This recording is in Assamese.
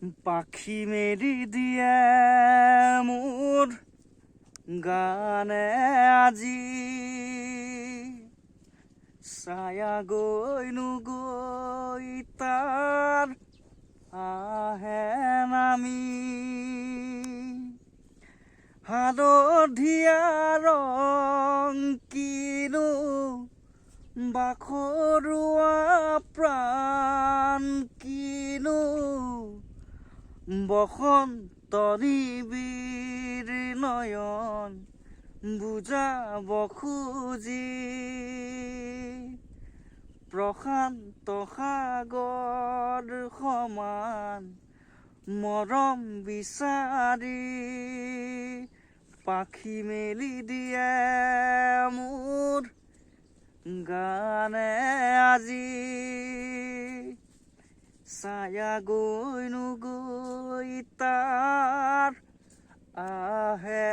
পাখি মেলি দিয়ে মোৰ গানে আজি ছায়া গৈনো গৈ তাৰ আহে নামি হালধীয়া ৰং কিনো বাখৰুৱা প্ৰাণ কিনো বসন্ত নিবিড় নয়ন বুজাব খুজি প্ৰশান্ত সাগৰ সমান মৰম বিচাৰি পাখি মেলি দিয়ে মোৰ গানে আজি ছায়া গৈনো গৈ তাৰ আহে